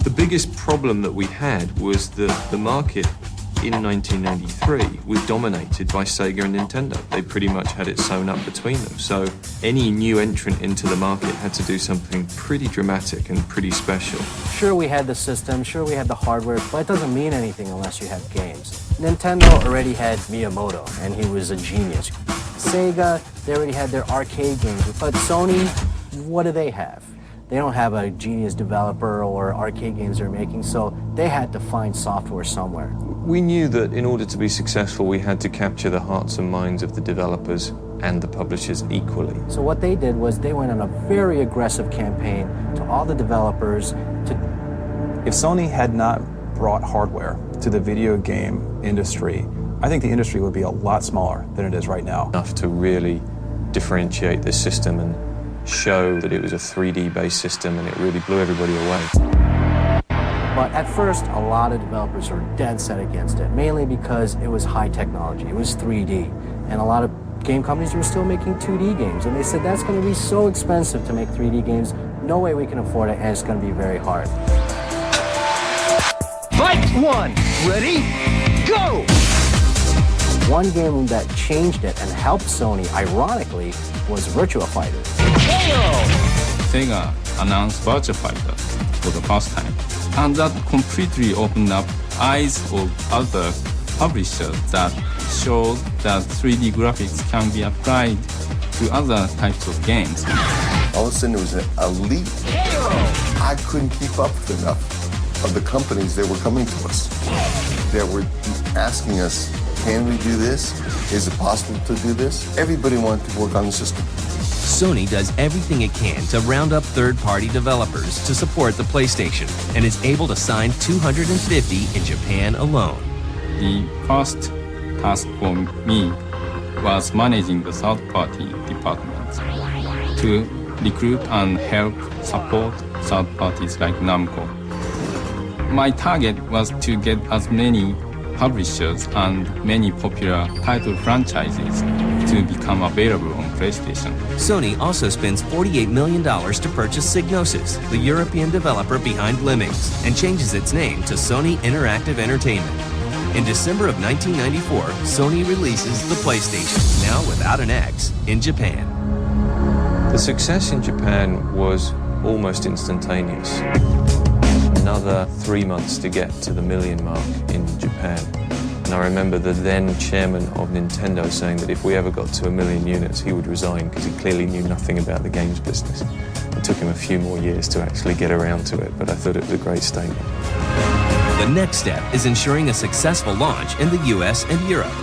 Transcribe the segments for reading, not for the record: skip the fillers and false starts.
The biggest problem that we had was that the market in 1993 was dominated by Sega and Nintendo. They pretty much had it sewn up between them. So any new entrant into the market had to do something pretty dramatic and pretty special. Sure, we had the system, sure, we had the hardware, but it doesn't mean anything unless you have games. Nintendo already had Miyamoto, and he was a genius. Sega, they already had their arcade games, but Sony, what do they have? They don't have a genius developer or arcade games they're making, so they had to find software somewhere. We knew that in order to be successful, we had to capture the hearts and minds of the developers and the publishers equally. So what they did was they went on a very aggressive campaign to all the developers to... If Sony had not brought hardware to the video game industry, I think the industry would be a lot smaller than it is right now. Enough to really differentiate this system and show that it was a 3D-based system, and it really blew everybody away. But at first, a lot of developers were dead set against it, mainly because it was high technology, it was 3D, and a lot of game companies were still making 2D games, and they said that's going to be so expensive to make 3D games, no way we can afford it, and it's going to be very hard. Fight one! Ready? Go! One game that changed it and helped Sony, ironically, was Virtua Fighter. Sega announced Virtua Fighter for the first time, and that completely opened up eyes of other publishers that showed that 3D graphics can be applied to other types of games. All of a sudden, there was a leap. I couldn't keep up with enough of the companies that were coming to us, that were asking us, can we do this? Is it possible to do this? Everybody wanted to work on the system. Sony does everything it can to round up third-party developers to support the PlayStation and is able to sign 250 in Japan alone. The first task for me was managing the third-party departments to recruit and help support third parties like Namco. My target was to get as many publishers and many popular title franchises to become available on PlayStation. Sony also spends $48 million to purchase Psygnosis, the European developer behind Lemmings, and changes its name to Sony Interactive Entertainment. In December of 1994, Sony releases the PlayStation, now without an X, in Japan. The success in Japan was almost instantaneous. Another 3 months to get to the million mark in Japan. And I remember the then chairman of Nintendo saying that if we ever got to 1 million units, he would resign because he clearly knew nothing about the games business. It took him a few more years to actually get around to it, but I thought it was a great statement. The next step is ensuring a successful launch in the US and Europe.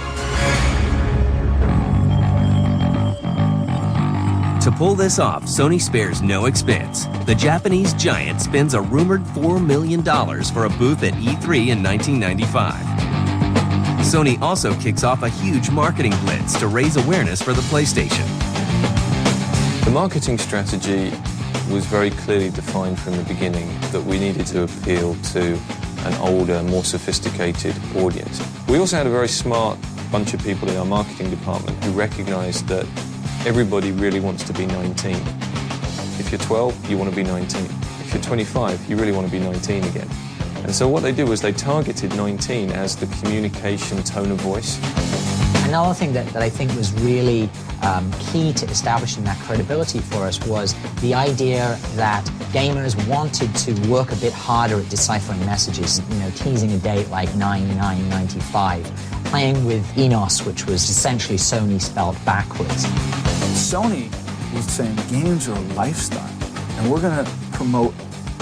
To pull this off, Sony spares no expense. The Japanese giant spends a rumored $4 million for a booth at E3 in 1995. Sony also kicks off a huge marketing blitz to raise awareness for the PlayStation. The marketing strategy was very clearly defined from the beginning that we needed to appeal to an older, more sophisticated audience. We also had a very smart bunch of people in our marketing department who recognized that everybody really wants to be 19. If you're 12, you want to be 19. If you're 25, you really want to be 19 again. And so what they did was they targeted 19 as the communication tone of voice. Another thing that I think was really key to establishing that credibility for us was the idea that gamers wanted to work a bit harder at deciphering messages, you know, teasing a date like 9/9/95, playing with Enos, which was essentially Sony spelled backwards. Sony was saying games are a lifestyle, and we're going to promote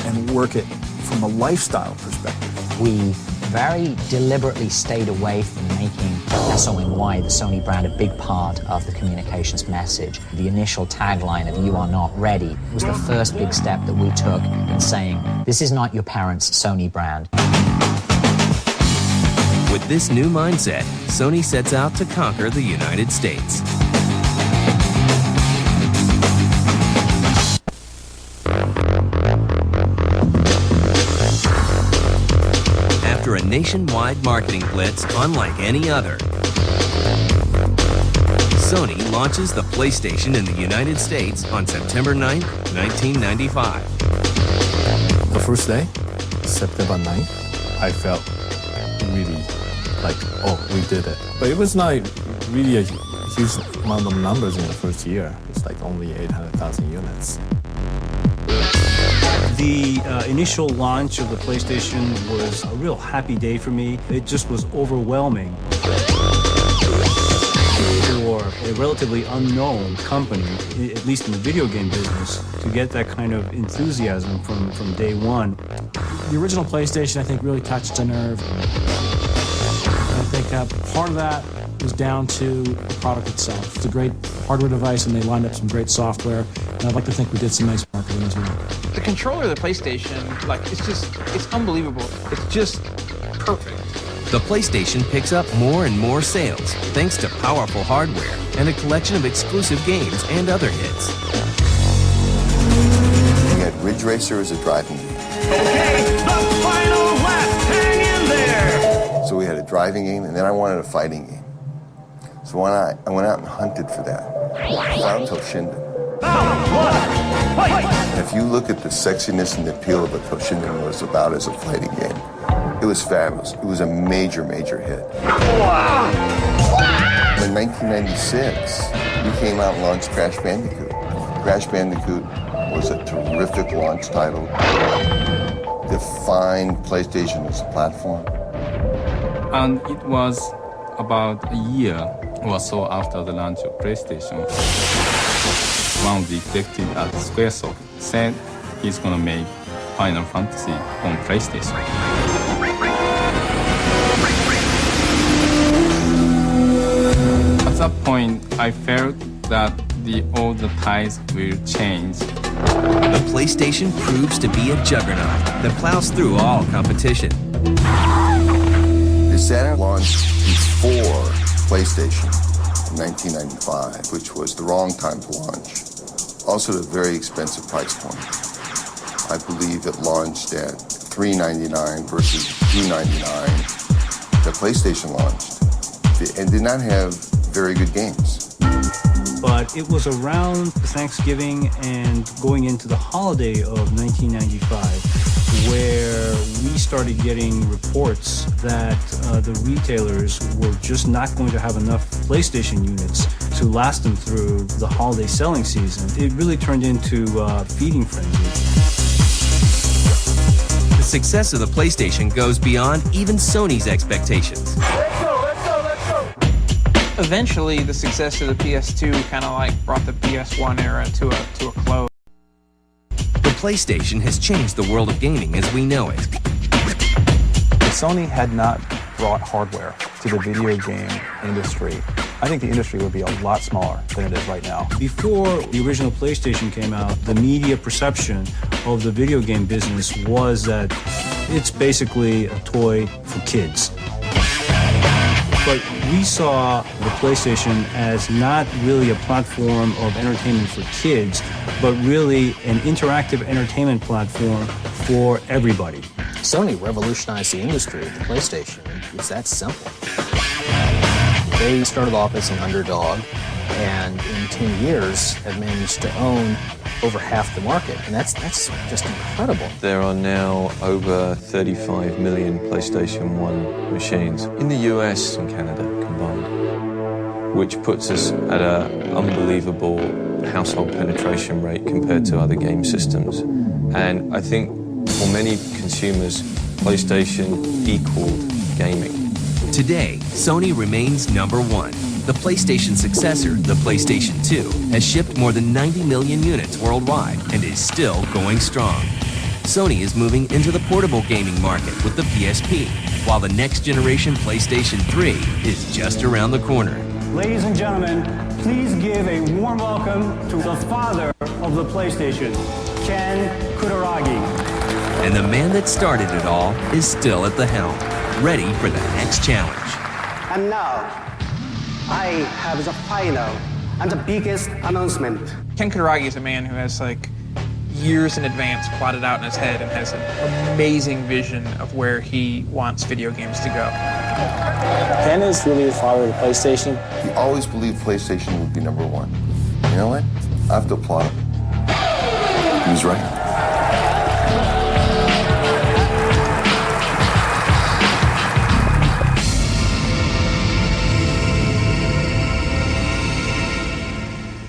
and work it from a lifestyle perspective. We very deliberately stayed away from making SONY, the Sony brand, a big part of the communications message. The initial tagline of "You are not ready" was the first big step that we took in saying, this is not your parents' Sony brand. With this new mindset, Sony sets out to conquer the United States. After a nationwide marketing blitz unlike any other, Sony launches the PlayStation in the United States on September 9th, 1995. The first day, September 9th, I felt really like, oh, we did it. But it was not really a huge amount of numbers in the first year. It's like only 800,000 units. The initial launch of the PlayStation was a real happy day for me. It just was overwhelming. For a relatively unknown company, at least in the video game business, to get that kind of enthusiasm from day one. The original PlayStation, I think, really touched a nerve. I think part of that was down to the product itself. It's a great hardware device, and they lined up some great software. And I'd like to think we did some nice marketing as well. The controller of the PlayStation, it's unbelievable. It's just perfect. The PlayStation picks up more and more sales thanks to powerful hardware and a collection of exclusive games and other hits. We had Ridge Racer as a driving game. Okay, the final lap. Hang in there. So we had a driving game, and then I wanted a fighting game. So when I went out and hunted for that, I found Toshinden. And if you look at the sexiness and the appeal of what Toshinden was about as a fighting game, it was fabulous. It was a major, major hit. In 1996, we came out and launched Crash Bandicoot. Crash Bandicoot was a terrific launch title. Defined PlayStation as a platform. And it was about a year or so after the launch of PlayStation. One of the executives at Squaresoft said he's going to make Final Fantasy on PlayStation. At that point, I felt that all the tides will change. The PlayStation proves to be a juggernaut that plows through all competition. The Saturn launched before PlayStation in 1995, which was the wrong time to launch. Also at a very expensive price point. I believe it launched at $399 versus $299. The PlayStation launched and did not have very good games. But it was around Thanksgiving and going into the holiday of 1995 where we started getting reports that the retailers were just not going to have enough PlayStation units to last them through the holiday selling season. It really turned into a feeding frenzy. The success of the PlayStation goes beyond even Sony's expectations. Eventually, the success of the PS2 kind of brought the PS1 era to a close. The PlayStation has changed the world of gaming as we know it. If Sony had not brought hardware to the video game industry, I think the industry would be a lot smaller than it is right now. Before the original PlayStation came out, the media perception of the video game business was that it's basically a toy for kids. But we saw the PlayStation as not really a platform of entertainment for kids, but really an interactive entertainment platform for everybody. Sony revolutionized the industry with the PlayStation. It's that simple. They started off as an underdog, and in 10 years have managed to own over half the market, and that's just incredible. There are now over 35 million PlayStation 1 machines in the US and Canada combined, which puts us at an unbelievable household penetration rate compared to other game systems. And I think for many consumers, PlayStation equaled gaming. Today, Sony remains number one. The PlayStation successor, the PlayStation 2, has shipped more than 90 million units worldwide and is still going strong. Sony is moving into the portable gaming market with the PSP, while the next generation PlayStation 3 is just around the corner. Ladies and gentlemen, please give a warm welcome to the father of the PlayStation, Ken Kutaragi. And the man that started it all is still at the helm, ready for the next challenge. And now, I have the final and the biggest announcement. Ken Kutaragi is a man who has years in advance plotted out in his head and has an amazing vision of where he wants video games to go. Ken is really the father of the PlayStation. He always believed PlayStation would be number one. You know what? I have to applaud him. He was right.